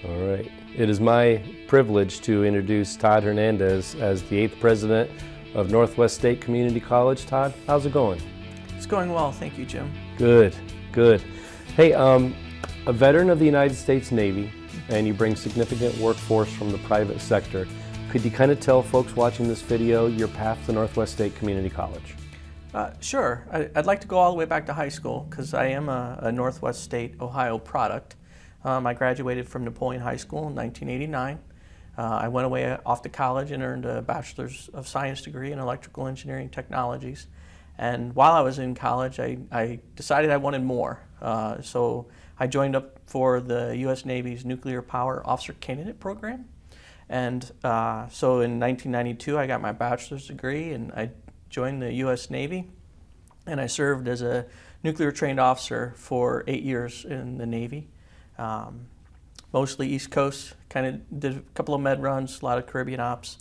All right. It is my privilege to introduce Todd Hernandez as the 8th president of Northwest State Community College. Todd, how's it going? It's going well, thank you, Jim. Good, good. Hey, a veteran of the United States Navy, and you bring significant workforce from the private sector. Could you kind of tell folks watching this video your path to Northwest State Community College? Sure. I'd like to go all the way back to high school because I am a Northwest State, Ohio product. I graduated from Napoleon High School in 1989. I went away off to college and earned a Bachelor's of Science degree in Electrical Engineering Technologies. And while I was in college, I decided I wanted more. So I joined up for the U.S. Navy's Nuclear Power Officer Candidate Program. And so in 1992, I got my bachelor's degree and I joined the U.S. Navy. And I served as a nuclear trained officer for 8 years in the Navy. Mostly East Coast, kind of did a couple of med runs, a lot of Caribbean ops.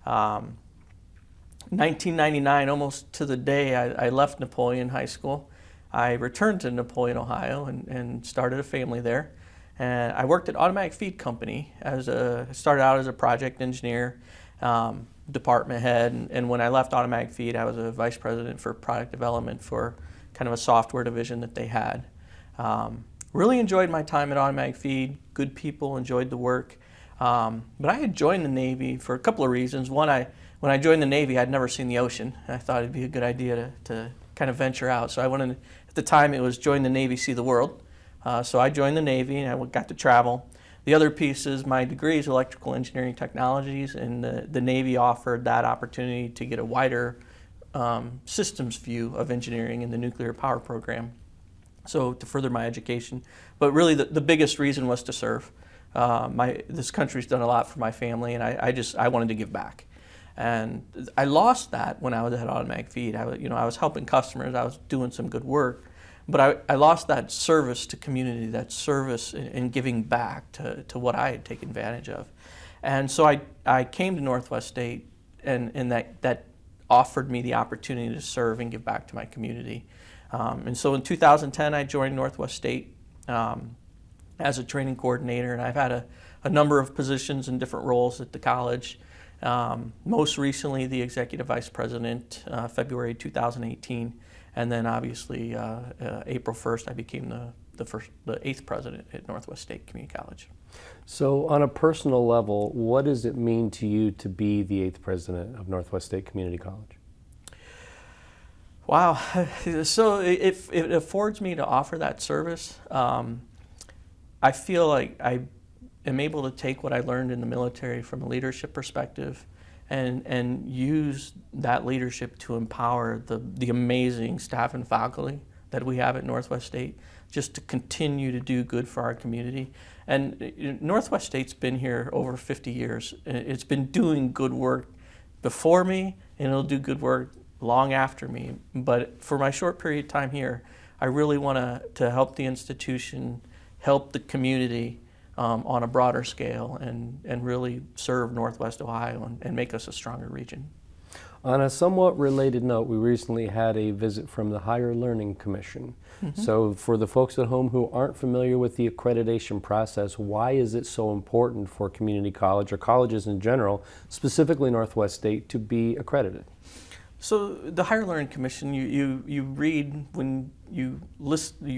1999, almost to the day I left Napoleon High School, I returned to Napoleon, Ohio and started a family there. And I worked at Automatic Feed Company, started out as a project engineer, department head, and when I left Automatic Feed, I was a vice president for product development for kind of a software division that they had. Really enjoyed my time at Automatic Feed, good people, enjoyed the work. But I had joined the Navy for a couple of reasons. One, when I joined the Navy, I'd never seen the ocean. I thought it'd be a good idea to kind of venture out. So I wanted, at the time it was join the Navy, see the world. So I joined the Navy and I got to travel. The other piece is my degree is Electrical Engineering Technologies, and the Navy offered that opportunity to get a wider systems view of engineering in the nuclear power program. So to further my education, but really the biggest reason was to serve. This country's done a lot for my family, and I wanted to give back. And I lost that when I was at Automatic Feed. I was helping customers, I was doing some good work, but I lost that service to community, that service in giving back to what I had taken advantage of. And so I came to Northwest State, and that offered me the opportunity to serve and give back to my community. And so in 2010, I joined Northwest State as a training coordinator, and I've had a number of positions in different roles at the college. Most recently, the executive vice president, February 2018, and then obviously April 1st, I became the 8th president at Northwest State Community College. So on a personal level, what does it mean to you to be the 8th president of Northwest State Community College? Wow, so it affords me to offer that service. I feel like I am able to take what I learned in the military from a leadership perspective and use that leadership to empower the amazing staff and faculty that we have at Northwest State, just to continue to do good for our community. And Northwest State's been here over 50 years. It's been doing good work before me, and it'll do good work long after me. But for my short period of time here, I really want to help the institution, help the community on a broader scale, and really serve Northwest Ohio and make us a stronger region. On a somewhat related note, we recently had a visit from the Higher Learning Commission. Mm-hmm. So for the folks at home who aren't familiar with the accreditation process, why is it so important for community college or colleges in general, specifically Northwest State, to be accredited? So the Higher Learning Commission, you read when you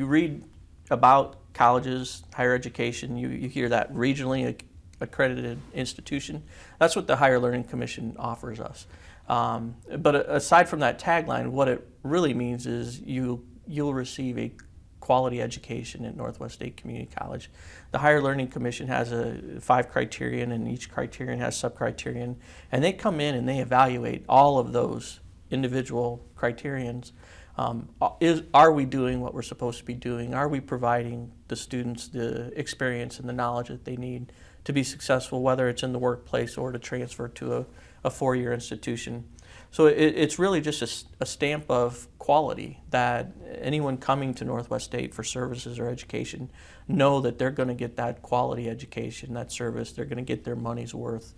read about colleges, higher education, you hear that regionally accredited institution. That's what the Higher Learning Commission offers us. But aside from that tagline, what it really means is you'll receive a quality education at Northwest State Community College. The Higher Learning Commission has 5 criterion, and each criterion has sub-criterion, and they come in and they evaluate all of those individual criterions. Are we doing what we're supposed to be doing? Are we providing the students the experience and the knowledge that they need to be successful, whether it's in the workplace or to transfer to a 4-year institution? So it's really just a stamp of quality that anyone coming to Northwest State for services or education know that they're going to get that quality education, that service. They're going to get their money's worth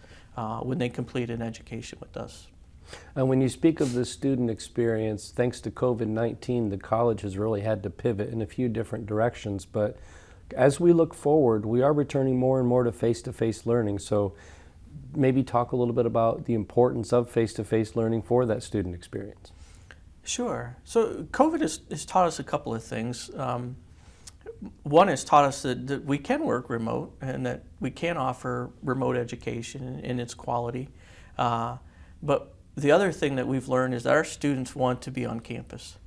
when they complete an education with us. And when you speak of the student experience, thanks to COVID-19, the college has really had to pivot in a few different directions. But As we look forward, we are returning more and more to face-to-face learning. So maybe talk a little bit about the importance of face-to-face learning for that student experience. Sure. So COVID has taught us a couple of things. One has taught us that we can work remote and that we can offer remote education in its quality. But the other thing that we've learned is that our students want to be on campus.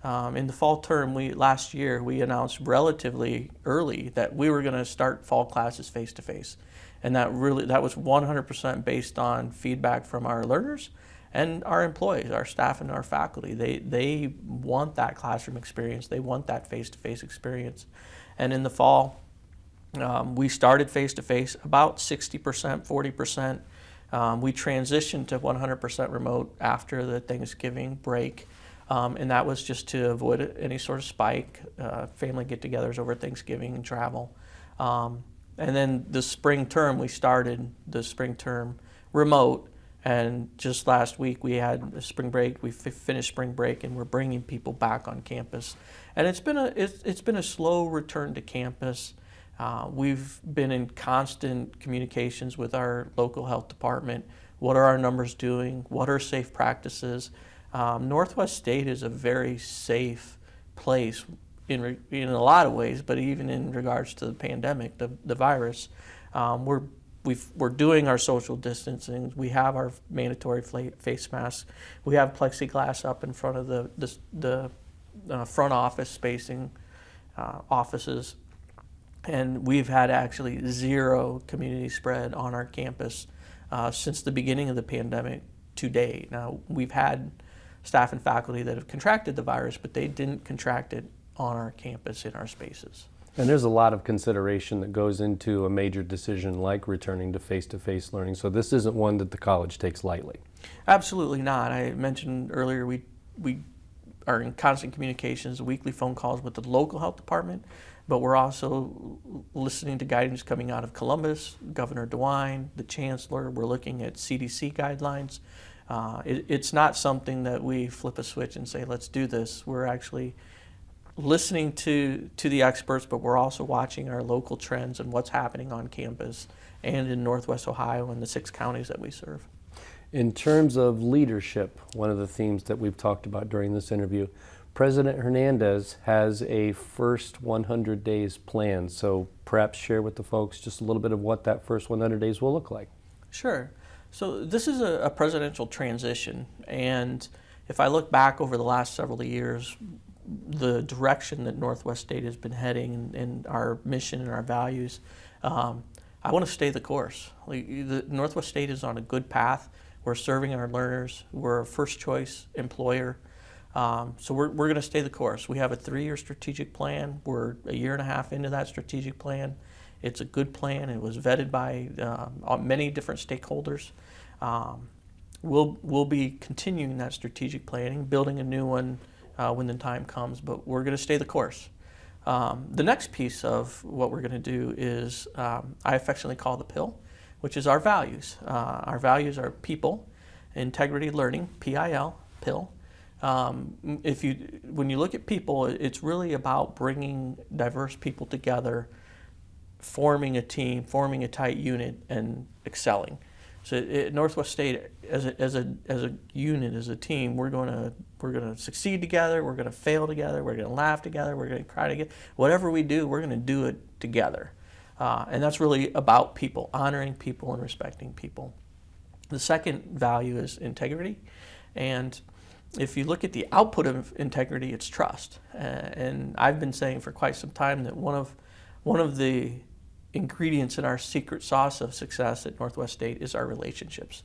In the fall term, last year, we announced relatively early that we were going to start fall classes face-to-face. And that was 100% based on feedback from our learners and our employees, our staff and our faculty. They want that classroom experience. They want that face-to-face experience. And in the fall, we started face-to-face about 60%, 40%. We transitioned to 100% remote after the Thanksgiving break. And that was just to avoid any sort of spike, family get-togethers over Thanksgiving and travel. And then the spring term, we started the spring term remote. And just last week we had a spring break. We finished spring break, and we're bringing people back on campus. And it's been a slow return to campus. We've been in constant communications with our local health department. What are our numbers doing? What are safe practices? Northwest State is a very safe place in a lot of ways, but even in regards to the pandemic, the virus. We're doing our social distancing. We have our mandatory face masks. We have plexiglass up in front of the front office spacing offices. And we've had actually zero community spread on our campus since the beginning of the pandemic to date. Now, we've had staff and faculty that have contracted the virus, but they didn't contract it on our campus in our spaces. And there's a lot of consideration that goes into a major decision like returning to face-to-face learning. So this isn't one that the college takes lightly. Absolutely not. I mentioned earlier we are in constant communications, weekly phone calls with the local health department, but we're also listening to guidance coming out of Columbus, Governor DeWine, the Chancellor. We're looking at CDC guidelines. It's not something that we flip a switch and say, let's do this. We're actually listening to the experts, but we're also watching our local trends and what's happening on campus and in Northwest Ohio and the 6 counties that we serve. In terms of leadership, one of the themes that we've talked about during this interview, President Hernandez has a first 100 days plan. So perhaps share with the folks just a little bit of what that first 100 days will look like. Sure. So this is a presidential transition, and if I look back over the last several years, the direction that Northwest State has been heading and our mission and our values, I want to stay the course. The Northwest State is on a good path. We're serving our learners. We're a first choice employer. So we're going to stay the course. We have a 3-year strategic plan. We're a year and a half into that strategic plan. It's a good plan. It was vetted by many different stakeholders. We'll be continuing that strategic planning, building a new one when the time comes, but we're going to stay the course. The next piece of what we're going to do is I affectionately call the PIL, which is our values. Our values are people, integrity, learning, PIL, PIL. When you look at people, it's really about bringing diverse people together, forming a team, forming a tight unit, and excelling. So at Northwest State, as a unit, as a team, we're going to succeed together. We're going to fail together. We're going to laugh together. We're going to cry together. Whatever we do, we're going to do it together, and that's really about people, honoring people and respecting people. The second value is integrity, and if you look at the output of integrity, it's trust. And I've been saying for quite some time that one of the ingredients in our secret sauce of success at Northwest State is our relationships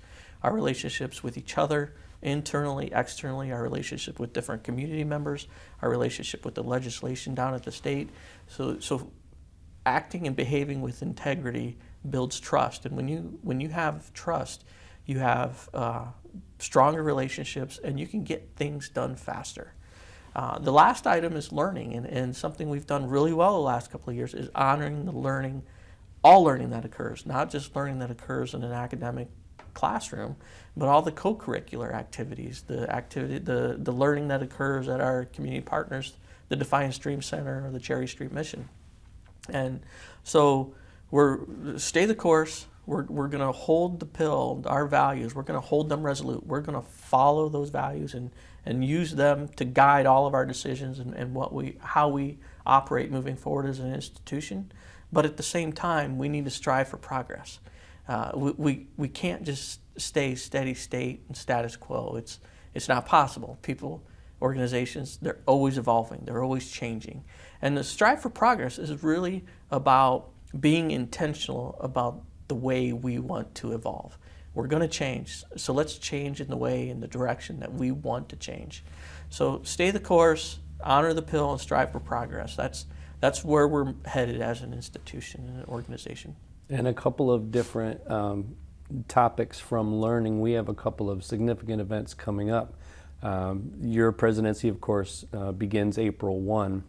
with each other, internally, externally, our relationship with different community members, our relationship with the legislation down at the state. So acting and behaving with integrity builds trust, and when you have trust, you have stronger relationships, and you can get things done faster. The last item is learning, and something we've done really well the last couple of years is honoring the learning, all learning that occurs, not just learning that occurs in an academic classroom, but all the co-curricular activities, the learning that occurs at our community partners, the Defiance Dream Center or the Cherry Street Mission. And so stay the course. We're going to hold the pill, our values. We're going to hold them resolute. We're going to follow those values and use them to guide all of our decisions and how we operate moving forward as an institution. But at the same time, we need to strive for progress. We can't just stay steady state and status quo. It's not possible. People, organizations, they're always evolving. They're always changing. And the strive for progress is really about being intentional about the way we want to evolve. We're going to change, so let's change in the way, in the direction that we want to change. So stay the course, honor the pill, and strive for progress. That's where we're headed as an institution and an organization. And a couple of different topics from learning. We have a couple of significant events coming up. Your presidency, of course, begins April 1.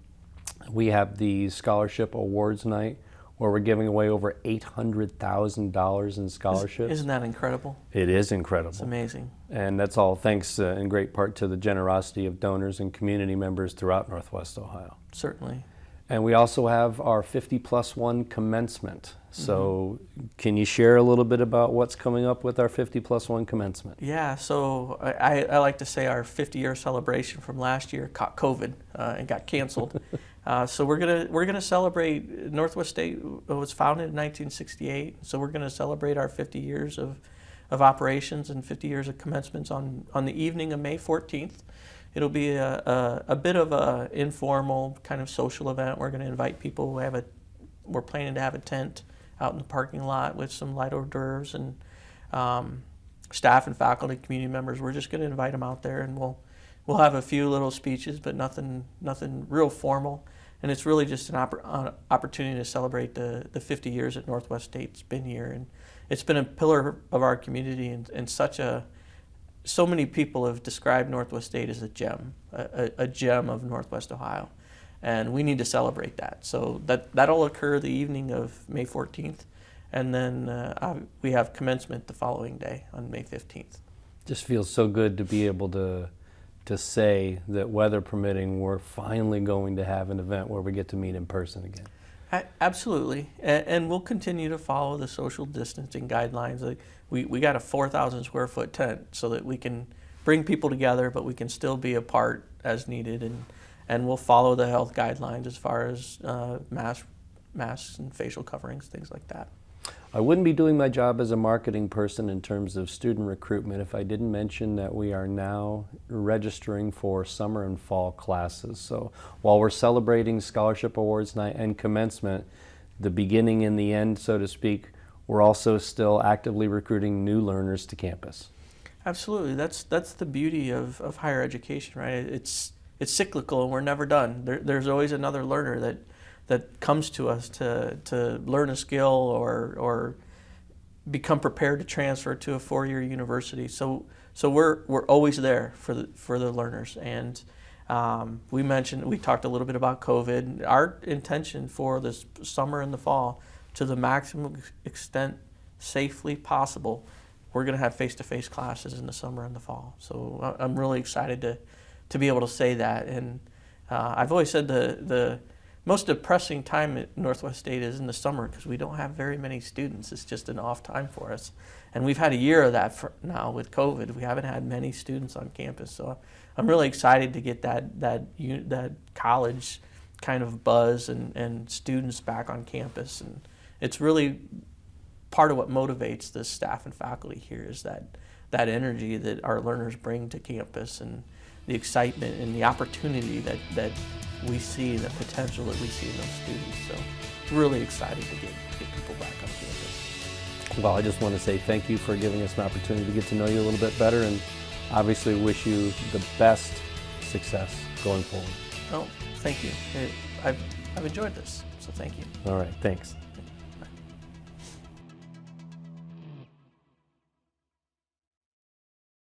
We have the Scholarship Awards Night, where we're giving away over $800,000 in scholarships. Isn't that incredible? It is incredible. It's amazing. And that's all thanks in great part to the generosity of donors and community members throughout Northwest Ohio. Certainly. And we also have our 50+1 commencement. So can you share a little bit about what's coming up with our 50+1 commencement? Yeah, so I like to say our 50-year celebration from last year caught COVID and got canceled. So we're gonna celebrate. Northwest State was founded in 1968, so we're gonna celebrate our 50 years of operations and 50 years of commencements on the evening of May 14th. It'll be a bit of a informal kind of social event. We're gonna invite people. We're planning to have a tent out in the parking lot with some light hors d'oeuvres and staff and faculty, community members. We're just gonna invite them out there, and we'll have a few little speeches, but nothing real formal. And it's really just an opportunity to celebrate the 50 years that Northwest State's been here. And it's been a pillar of our community, and so many people have described Northwest State as a gem of Northwest Ohio. And we need to celebrate that. So that'll occur the evening of May 14th. And then we have commencement the following day on May 15th. Just feels so good to be able to say that, weather permitting, we're finally going to have an event where we get to meet in person again. Absolutely, and we'll continue to follow the social distancing guidelines. Like we got a 4,000 square foot tent so that we can bring people together, but we can still be apart as needed, and we'll follow the health guidelines as far as masks and facial coverings, things like that. I wouldn't be doing my job as a marketing person in terms of student recruitment if I didn't mention that we are now registering for summer and fall classes. So while we're celebrating Scholarship Awards Night and commencement, the beginning and the end, so to speak, we're also still actively recruiting new learners to campus. Absolutely. That's the beauty of higher education, right? It's cyclical, and we're never done. There's always another learner that comes to us to learn a skill or become prepared to transfer to a four-year university. So we're always there for the learners. And we talked a little bit about COVID. Our intention for this summer and the fall, to the maximum extent safely possible, we're going to have face-to-face classes in the summer and the fall. So I'm really excited to be able to say that. And I've always said the most depressing time at Northwest State is in the summer because we don't have very many students. It's just an off time for us. And we've had a year of that now with COVID. We haven't had many students on campus. So I'm really excited to get that college kind of buzz and students back on campus. And it's really part of what motivates the staff and faculty here is that energy that our learners bring to campus, and the excitement and the opportunity that we see, the potential that we see in those students. So really excited to get people back on campus. Well, I just want to say thank you for giving us an opportunity to get to know you a little bit better, and obviously wish you the best success going forward. Oh, thank you. I've enjoyed this, so thank you. All right, thanks.